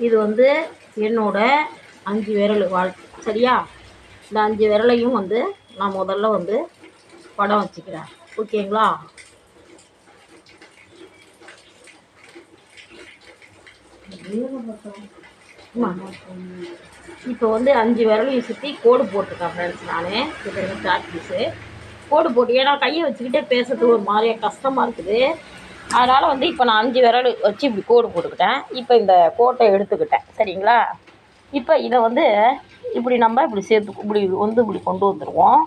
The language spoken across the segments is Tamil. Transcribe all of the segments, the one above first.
இது வந்து என்னோட 5 விரல் வாழ்த்து சரியா. இந்த 5 விரலையும் வந்து நான் முதல்ல வந்து படம் வச்சுக்கிறேன். ஓகேங்களா? இப்போ வந்து 5 விரலையும் சுற்றி கோடு போட்டிருக்கேன் ஃப்ரெண்ட்ஸ். நான் இப்போ சாக் பீஸு கோடு போட்டு, ஏன்னா கையை வச்சுக்கிட்டே பேசுறதுக்கு ஒரு மாதிரியா கஷ்டமாக இருக்குது. அதனால் வந்து இப்போ நான் 5 விரல் வச்சு இப்படி கோடு போட்டுக்கிட்டேன். இப்போ இந்த கோட்டை எடுத்துக்கிட்டேன் சரிங்களா. இப்போ இதை வந்து இப்படி நம்ம இப்படி சேர்த்து இப்படி வந்து இப்படி கொண்டு வந்துடுவோம்.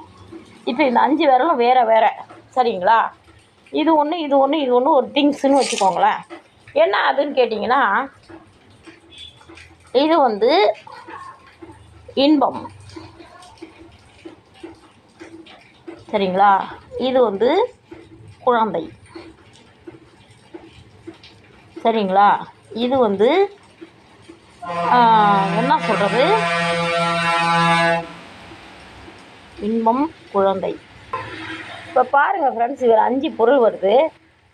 இப்போ இந்த 5 விரலும் வேறு வேறு சரிங்களா. இது ஒன்று இது ஒன்று இது ஒன்று ஒரு திங்ஸ்ன்னு வச்சுக்கோங்களேன். என்ன அதுன்னு கேட்டிங்கன்னா, இது வந்து இன்பம் சரிங்களா. இது வந்து குழந்தை சரிங்களா. இது வந்து என்ன சொல்கிறது, இன்பம் குழந்தை. இப்போ பாருங்கள் ஃப்ரெண்ட்ஸ், இதில் 5 பொருள் வருது.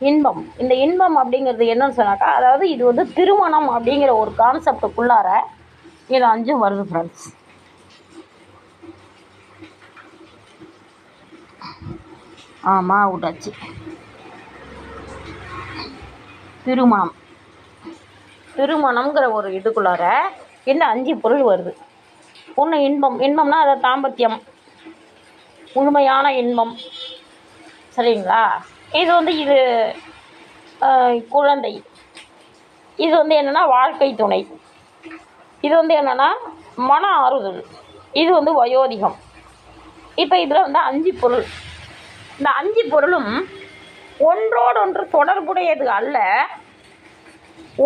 இன்பம், இந்த இன்பம் அப்படிங்கிறது என்னன்னு சொன்னாக்கா, அதாவது இது வந்து திருமணம் அப்படிங்கிற ஒரு கான்செப்டுக்குள்ளார இது 5 வருது ஃப்ரெண்ட்ஸ். ஆமாம் விட்டாச்சு. திருமணம், திருமணம்ங்கிற ஒரு இதுக்குள்ளார இந்த 5 பொருள் வருது. ஒன்று இன்பம், இன்பம்னா அதை தாம்பத்தியம், முழுமையான இன்பம் சரிங்களா. இது வந்து இது குழந்தை, இது வந்து என்னென்னா வாழ்க்கை துணை, இது வந்து என்னென்னா மன ஆறுதல், இது வந்து வயோதிகம். இப்போ இதில் வந்து 5 பொருள். இந்த 5 பொருளும் ஒன்றோடொன்று தொடர்புடையது அல்ல,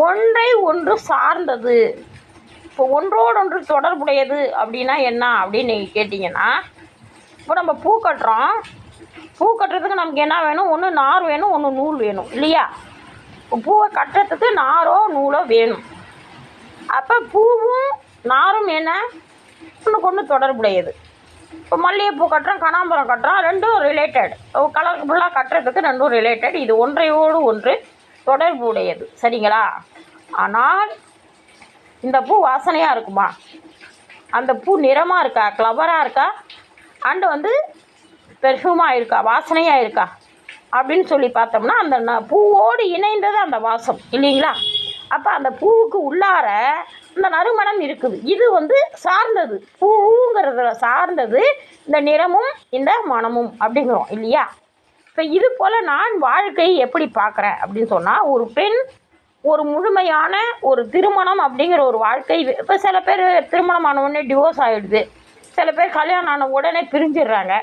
ஒன்றை ஒன்று சார்ந்தது. இப்போ ஒன்றோடொன்று தொடர்புடையது அப்படின்னா என்ன அப்படின்னு நீங்கள் கேட்டிங்கன்னா, இப்போ நம்ம பூ கட்டுறோம். பூ கட்டுறதுக்கு நமக்கு என்ன வேணும், ஒன்று நார் வேணும், ஒன்று நூல் வேணும் இல்லையா. இப்போ பூவை கட்டுறதுக்கு நாரோ நூலோ வேணும். அப்போ பூவும் நாரும் என்ன ஒன்றுக்கு ஒன்று தொடர்புடையது. இப்போ மல்லிகைப்பூ கட்டுறோம், கனகாம்பரம் கட்டுறோம், ரெண்டும் ரிலேட்டட். கலர்ஃபுல்லாக கட்டுறதுக்கு ரெண்டும் ரிலேட்டட். இது ஒன்றையோடு ஒன்று தொடர்புடையது சரிங்களா. ஆனால் இந்த பூ வாசனையாக இருக்குமா, அந்த பூ நிறமாக இருக்கா, ஃப்ளவராக இருக்கா, அண்டு வந்து பெர்ஃப்யூமாக இருக்கா, வாசனையாக இருக்கா அப்படின்னு சொல்லி பார்த்தோம்னா, அந்த பூவோடு இணைந்தது அந்த வாசம் இல்லைங்களா. அப்போ அந்த பூவுக்கு உள்ளார இந்த நறுமணம் இருக்குது. இது வந்து சார்ந்தது, பூங்கிறதுல சார்ந்தது இந்த நிறமும் இந்த மனமும் அப்படிங்கிறோம் இல்லையா. இப்போ இது போல் நான் வாழ்க்கை எப்படி பார்க்குறேன் அப்படின்னு சொன்னால், ஒரு பெண் ஒரு முழுமையான ஒரு திருமணம் அப்படிங்கிற ஒரு வாழ்க்கை. இப்போ சில பேர் திருமணம் ஆன உடனே டிவோர்ஸ் ஆகிடுது, சில பேர் கல்யாணம் ஆன உடனே பிரிஞ்சிடுறாங்க,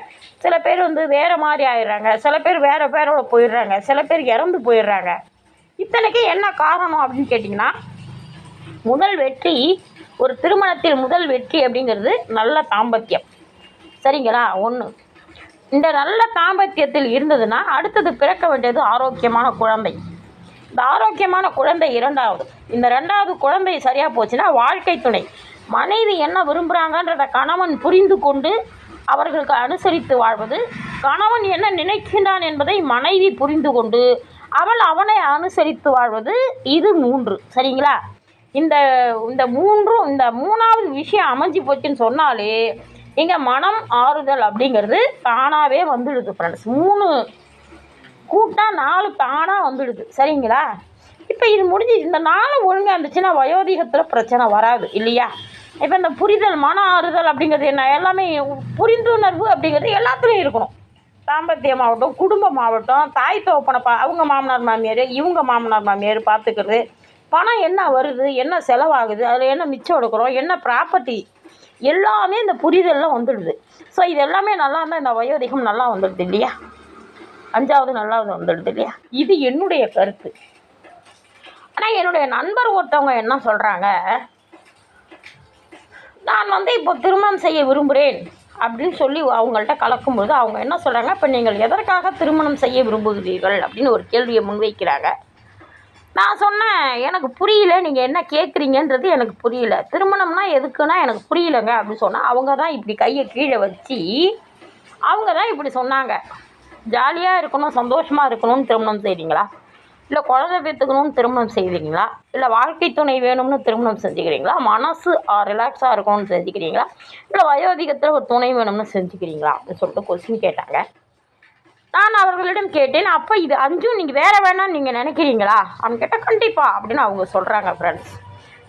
சில பேர் வந்து வேறு மாதிரி ஆயிடுறாங்க, சில பேர் வேறு பேரோட போயிடுறாங்க, சில பேர் இறந்து போயிடுறாங்க. இத்தனைக்கு என்ன காரணம் அப்படின்னு கேட்டிங்கன்னா, முதல் வெற்றி, ஒரு திருமணத்தில் முதல் வெற்றி அப்படிங்கிறது நல்ல தாம்பத்தியம் சரிங்களா. ஒன்று, இந்த நல்ல தாம்பத்தியத்தில் இருந்ததுன்னா அடுத்தது பிறக்க வேண்டியது ஆரோக்கியமான குழந்தை. இந்த ஆரோக்கியமான குழந்தை இரண்டாவது. இந்த 2வது குழந்தை சரியாக போச்சுன்னா வாழ்க்கை துணை, மனைவி என்ன விரும்புகிறாங்கன்றத கணவன் புரிந்து கொண்டு அவர்களுக்கு அனுசரித்து வாழ்வது, கணவன் என்ன நினைக்கின்றான் என்பதை மனைவி புரிந்து கொண்டு அவனை அனுசரித்து வாழ்வது, இது 3 சரிங்களா. இந்த 3வது விஷயம் அமைஞ்சு போச்சுன்னு சொன்னாலே இங்கே மனம் ஆறுதல் அப்படிங்கிறது தானாகவே வந்துடுது ஃப்ரெண்ட்ஸ். 3 கூட்டா 4 தானாக வந்துடுது சரிங்களா. இப்போ இது முடிஞ்சு இந்த 4 ஒழுங்காக இருந்துச்சுன்னா வயோதிகத்தில் பிரச்சனை வராது இல்லையா. இப்போ இந்த புரிதல், மன ஆறுதல் அப்படிங்கிறது என்ன, எல்லாமே புரிந்துணர்வு அப்படிங்கிறது எல்லாத்துலேயும் இருக்கணும். தாம்பத்தியமாகட்டும், குடும்பமாகட்டும், தாய் தகப்பனை அவங்க மாமனார் மாமியார், இவங்க மாமனார் மாமியார் பார்த்துக்கிறது, பணம் என்ன வருது, என்ன செலவாகுது, அதில் என்ன மிச்சம் எடுக்கிறோம், என்ன ப்ராப்பர்ட்டி, எல்லாமே இந்த புரிதலில் வந்துடுது. ஸோ இது எல்லாமே நல்லா இருந்தால் இந்த வயோதிகம் நல்லா வந்துடுது இல்லையா, 5வது நல்லாவது வந்துடுது இல்லையா. இது என்னுடைய கருத்து. ஆனால் என்னுடைய நண்பர் ஒருத்தவங்க என்ன சொல்கிறாங்க, நான் வந்து இப்போ திருமணம் செய்ய விரும்புகிறேன் அப்படின்னு சொல்லி அவங்கள்ட்ட கலக்கும்போது அவங்க என்ன சொல்கிறாங்க, இப்போ நீங்கள் எதற்காக திருமணம் செய்ய விரும்புகிறீர்கள் அப்படின்னு ஒரு கேள்வியை முன்வைக்கிறாங்க. நான் சொன்னேன், எனக்கு புரியல, நீங்கள் என்ன கேட்குறீங்கன்றது எனக்கு புரியல, திருமணம்னா எதுக்குன்னா எனக்கு புரியலைங்க அப்படின்னு சொன்னால், அவங்க தான் இப்படி கையை கீழே வச்சு அவங்க தான் இப்படி சொன்னாங்க, ஜாலியாக இருக்கணும், சந்தோஷமாக இருக்கணும்னு திருமணம் செய்கிறீங்களா, இல்லை குழந்தை பெற்றுக்கணும்னு திருமணம் செய்கிறீங்களா, இல்லை வாழ்க்கை துணை வேணும்னு திருமணம் செஞ்சுக்கிறீங்களா, மனசு ரிலாக்ஸாக இருக்கணும்னு செஞ்சுக்கிறீங்களா, இல்லை வயோதிகத்தில் ஒரு துணை வேணும்னு செஞ்சுக்கிறீங்களா அப்படின்னு சொல்லிட்டு கொஸ்டின் கேட்டாங்க. நான் அவர்களிடம் கேட்டேன், அப்போ இது 5ம் நீங்கள் வேறு வேணாம்னு நீங்கள் நினைக்கிறீங்களா அப்படின்னு கேட்டால் கண்டிப்பாக அப்படின்னு அவங்க சொல்கிறாங்க. ஃப்ரெண்ட்ஸ்,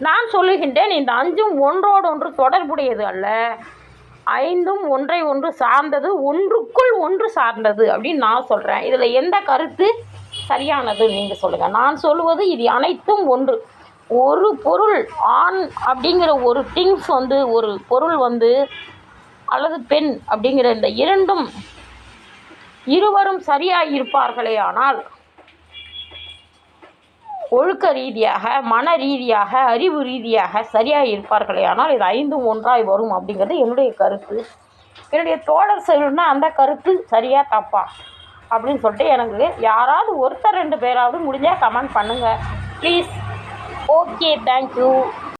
நான் சொல்லுகின்றேன், இந்த 5ம் ஒன்றோடு ஒன்று தொடர்புடையது அல்ல, 5ம் ஒன்றை ஒன்று சார்ந்தது, ஒன்றுக்குள் ஒன்று சார்ந்தது அப்படின்னு நான் சொல்கிறேன். இதில் எந்த கருத்து சரியானது நீங்கள் சொல்லுங்கள். நான் சொல்லுவது இது அனைத்தும் ஒன்று. ஒரு பொருள் ஆண் அப்படிங்கிற ஒரு திங்ஸ் வந்து, ஒரு பொருள் வந்து, அல்லது பெண் அப்படிங்கிற இந்த இரண்டும் இருவரும் சரியாக இருப்பார்களே ஆனால், ஒழுக்க ரீதியாக, மன ரீதியாக, அறிவு ரீதியாக சரியாக இருப்பார்களே ஆனால் இது 5ம் ஒன்றாய் வரும் அப்படிங்கிறது என்னுடைய கருத்து. என்னுடைய தோழர் சொல்லணும்னா அந்த கருத்து சரியாக தப்பா அப்படின்னு சொல்லிட்டு எனக்கு யாராவது ஒருத்தர் 2 பேராவது முடிஞ்சால் கமெண்ட் பண்ணுங்கள் ப்ளீஸ். Okay, thank you.